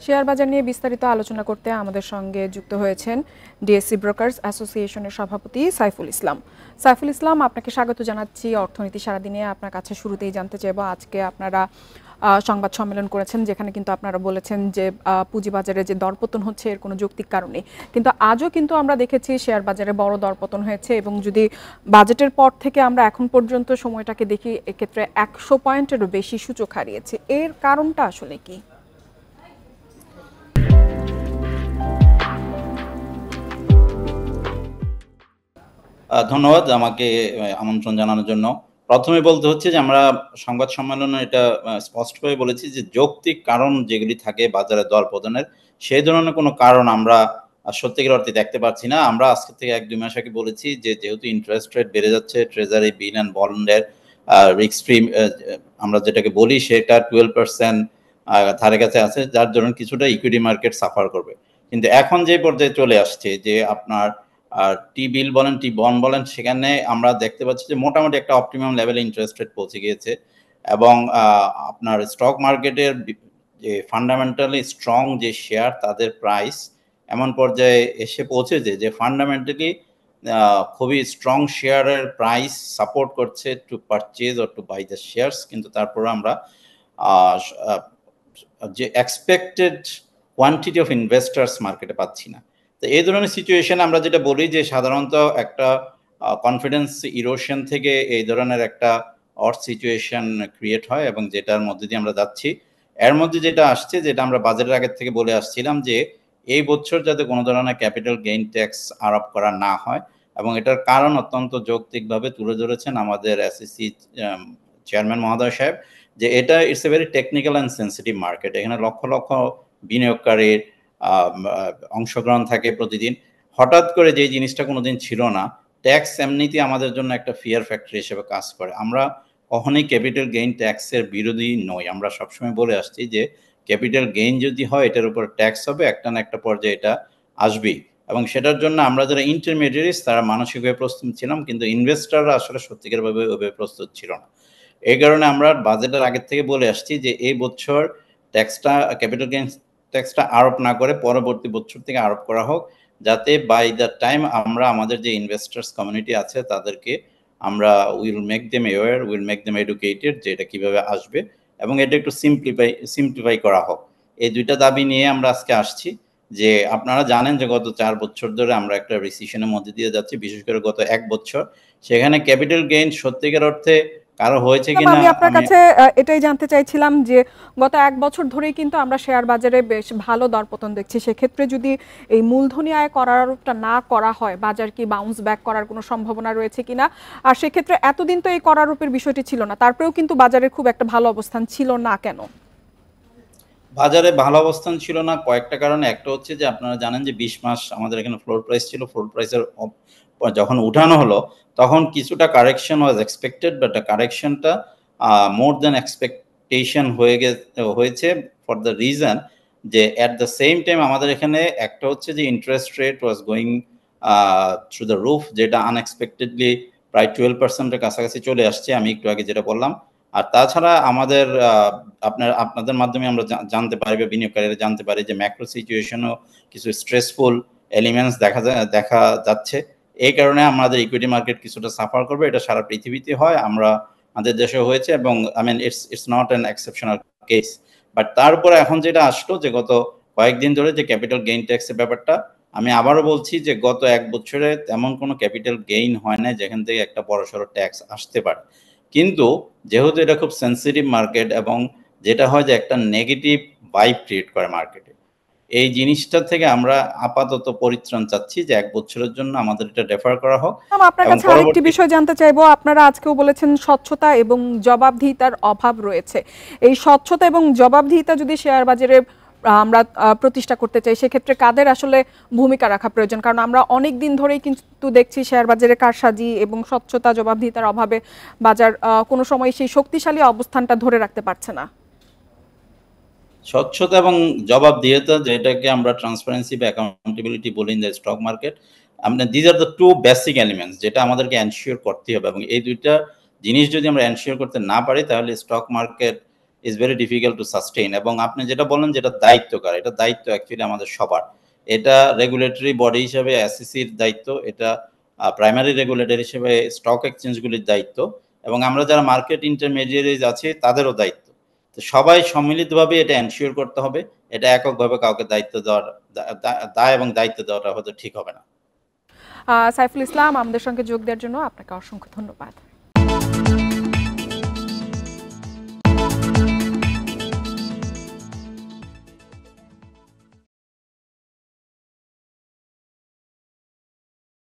Share বাজার নিয়ে বিস্তারিত আলোচনা করতে আমাদের সঙ্গে যুক্ত হয়েছেন ডিএসসি ব্রোকার্স অ্যাসোসিয়েশনের সভাপতি সাইফুল ইসলাম। সাইফুল ইসলাম, আপনাকে স্বাগত জানাচ্ছি অর্থনীতি সারাদিনে। আপনার কাছে শুরুতেই জানতে চাইব, আজকে আপনারা সংবাদ সম্মেলন করেছেন যেখানে কিন্তু আপনারা বলেছেন যে পুঁজিবাজারে যে দরপতন হচ্ছে এর কোনো যৌক্তিক কারণে, কিন্তু আজও কিন্তু আমরা দেখেছি শেয়ার বাজারে বড় দরপতন হয়েছে এবং যদি বাজেটের পর থেকে আমরা এখন পর্যন্ত সময়টাকে দেখি, এক্ষেত্রে 100 পয়েন্টেরও বেশি সূচক হারিয়েছে। এর কারণটা আসলে কি? ধন্যবাদ আমাকে আমন্ত্রণ জানানোর জন্য। প্রথমে বলতে হচ্ছে যে আমরা সংবাদ সম্মেলনে এটা স্পষ্টভাবে বলেছি যে যৌক্তিক কারণ যেগুলি থাকে বাজারে দরপতনের, সেই ধরনের কোনো কারণ আমরা সত্যিকার অর্থে দেখতে পাচ্ছি না। আমরা আজকে থেকে 1-2 মাস আগে বলেছি যে যেহেতু ইন্টারেস্ট রেট বেড়ে যাচ্ছে, ট্রেজারি বিল অ্যান্ড বন্ডের রিস্ক ফ্রি আমরা যেটাকে বলি সেটা 12% ধারে কাছে আছে, যার জন্য কিছুটা ইকুইটি মার্কেট সাফার করবে। কিন্তু এখন যে পর্যায়ে চলে আসছে যে আপনার টি বিল বলেন, টি বন্ড বলেন, সেখানে আমরা দেখতে পাচ্ছি যে মোটামুটি একটা অপটিমাম লেভেলে ইন্টারেস্ট রেট পৌঁছে গিয়েছে এবং আপনার স্টক মার্কেটের যে ফান্ডামেন্টালি স্ট্রং যে শেয়ার তাদের প্রাইস এমন পর্যায়ে এসে পৌঁছেছে যে ফান্ডামেন্টালি খুবই স্ট্রং শেয়ারের প্রাইস সাপোর্ট করছে to purchase or to buy the shares, কিন্তু তারপরে আমরা যে এক্সপেক্টেড কোয়ান্টিটি অফ ইনভেস্টার্স মার্কেটে পাচ্ছি না। তো এই ধরনের সিচুয়েশন আমরা যেটা বলি যে সাধারণত একটা কনফিডেন্স ইরোশন থেকে এই ধরনের একটা অড সিচুয়েশন ক্রিয়েট হয় এবং যেটার মধ্যে দিয়ে আমরা যাচ্ছি। এর মধ্যে যেটা আসছে, যেটা আমরা বাজেটের আগের থেকে বলে আসছিলাম যে এই বছর যাতে কোনো ধরনের ক্যাপিটাল গেইন ট্যাক্স আরোপ করা না হয়, এবং এটার কারণ অত্যন্ত যৌক্তিকভাবে তুলে ধরেছেন আমাদের এসএসসি চেয়ারম্যান মহোদয় সাহেব, যে এটা it's a very technical and sensitive market. এখানে লক্ষ লক্ষ বিনিয়োগকারীর অংশগ্রহণ থাকে প্রতিদিন। হঠাৎ করে যে জিনিসটা কোনোদিন ছিল না, ট্যাক্স এমনিতে আমাদের জন্য একটা ফিয়ার ফ্যাক্টর হিসেবে কাজ করে। আমরা কখনোই ক্যাপিটাল গেইন ট্যাক্সের বিরোধী নই। আমরা সবসময় বলে আসছি যে ক্যাপিটাল গেইন যদি হয় এটার উপর ট্যাক্স হবে, একটা না একটা পর্যায়ে এটা আসবেই, এবং সেটার জন্য আমরা যারা ইন্টারমিডিয়ারিজ তারা মানসিকভাবে প্রস্তুত ছিলাম, কিন্তু ইনভেস্টররা আসলে সত্যিকারভাবে ওইভাবে প্রস্তুত ছিল না। এই কারণে আমরা বাজেটের আগের থেকে বলে আসছি যে এই বছর ট্যাক্সটা, ক্যাপিটাল গেইন ট্যাক্সটা আরোপ না করে পরবর্তী বছর থেকে আরোপ করা হোক, যাতে বাই দ্য টাইম আমরা আমাদের যে ইনভেস্টার্স কমিউনিটি আছে তাদেরকে আমরা will make them aware, will make them educated যে এটা কিভাবে আসবে, এবং এটা একটু সিম্পলিফাই করা হোক। এই দুইটা দাবি নিয়ে আমরা আজকে আসছি। যে আপনারা জানেন যে গত 4 বছর ধরে আমরা একটা রিসেশনের মধ্যে দিয়ে যাচ্ছি, বিশেষ করে গত 1 বছর। সেখানে ক্যাপিটাল গেইন সত্যিকার অর্থে কারো হয়েছে কিনা আমি আপনার কাছে এটাই জানতে চাইছিলাম যে গত 1 বছর ধরেই কিন্তু আমরা শেয়ার বাজারে বেশ ভালো দরপতন দেখছি। সেক্ষেত্রে যদি এই মূলধনী আয় করার আরোপটা না করা হয়, বাজার কি বাউন্স ব্যাক করার কোনো সম্ভাবনা রয়েছে কিনা? আর সেক্ষেত্রে এতদিন তো এই করারোপের বিষয়টি ছিল না, তারপরেও কিন্তু বাজারের খুব একটা ভালো অবস্থান ছিল না কেন? বাজারে ভালো অবস্থান ছিল না কয়েকটা কারণে। একটা হচ্ছে যে আপনারা জানেন যে 20 মাস আমাদের এখানে ফ্লোর প্রাইস ছিল। ফ্লোর প্রাইসের যখন উঠানো হলো তখন কিছুটা কারেকশন ওয়াজ এক্সপেক্টেড, বাট কারেকশনটা মোর দ্যান এক্সপেকটেশন হয়েছে ফর দ্য রিজন যে অ্যাট দ্য সেম টাইম আমাদের এখানে একটা হচ্ছে যে interest rate was going through the roof, যেটা আনএক্সপেক্টেডলি প্রায় 12%-এর কাছাকাছি চলে আসছে, আমি একটু আগে যেটা বললাম। আর তাছাড়া আমাদের আপনাদের মাধ্যমে আমরা জানতে পারি বা বিনিয়োগকারীরা জানতে পারি যে ম্যাক্রো সিচুয়েশনও কিছু স্ট্রেসফুল এলিমেন্টস দেখা যাচ্ছে। এই কারণে আমাদের ইকুইটি মার্কেট কিছুটা সাফার করবে। এটা সারা পৃথিবীতে হয়, আমাদের দেশে হয়েছে, এবং I mean it's not an exceptional case. But তারপরে এখন যেটা আসলো যে গত কয়েকদিন ধরে যে ক্যাপিটাল গেইন ট্যাক্সের ব্যাপারটা, আমি আবারও বলছি যে গত 1 বছরে তেমন কোনো ক্যাপিটাল গেইন হয় না যেখান থেকে একটা বড়সড় ট্যাক্স আসতে পারে। কিন্তু যেহেতু এটা খুব সেন্সিটিভ মার্কেট এবং যেটা হয় যে একটা নেগেটিভ ভাইব ক্রিয়েট করে মার্কেটে, এই জিনিসটা থেকে আমরা আপাতত পরিত্রাণ চাচ্ছি যে 1 বছরের জন্য আমাদের এটা ডেফার করা হোক। আপনার কাছে আরেকটি বিষয় জানতে চাইবো, আপনারা আজকেও বলেছেন স্বচ্ছতা এবং জবাবদিহিতার অভাব রয়েছে। এই স্বচ্ছতা এবং জবাবদিহিতা যদি শেয়ার বাজারে আমরা প্রতিষ্ঠা করতে চাই, সেক্ষেত্রে কাদের আসলে ভূমিকা রাখা প্রয়োজন? কারণ আমরা অনেক দিন ধরেই কিন্তু দেখছি শেয়ার বাজারে কারসাজি এবং স্বচ্ছতা জবাবদিহিতার অভাবে বাজার কোনো সময় সেই শক্তিশালী অবস্থানটা ধরে রাখতে পারছে না। স্বচ্ছতা এবং জবাবদিহিতা, যেটাকে আমরা ট্রান্সপারেন্সি বা অ্যাকাউন্টেবিলিটি বলি in the stock market, these are the two basic elements যেটা আমাদেরকে এনশিওর করতে হবে, এবং এই দুইটা জিনিস যদি আমরা এনশিওর করতে না পারি তাহলে stock market is very difficult to sustain. এবং আপনি যেটা বলেন যেটা দায়িত্ব কার, এটা দায়িত্ব অ্যাকচুয়ালি আমাদের সবার। এটা রেগুলেটরি বডি হিসেবে এসইসির দায়িত্ব, এটা প্রাইমারি রেগুলেটর হিসেবে স্টক এক্সচেঞ্জগুলির দায়িত্ব, এবং আমরা যারা মার্কেট ইন্টারমিডিয়ারিজ আছি তাদেরও দায়িত্ব। তো সবাই সম্মিলিতভাবে এটা এনশিওর করতে হবে। এটা এককভাবে কাউকে দায়িত্ব দেওয়ার দায় এবং দায়িত্ব দেওয়াটা হয়তো ঠিক হবে না। সাইফুল ইসলাম, আমাদের সঙ্গে যোগ দেওয়ার জন্য আপনাকে অসংখ্য ধন্যবাদ।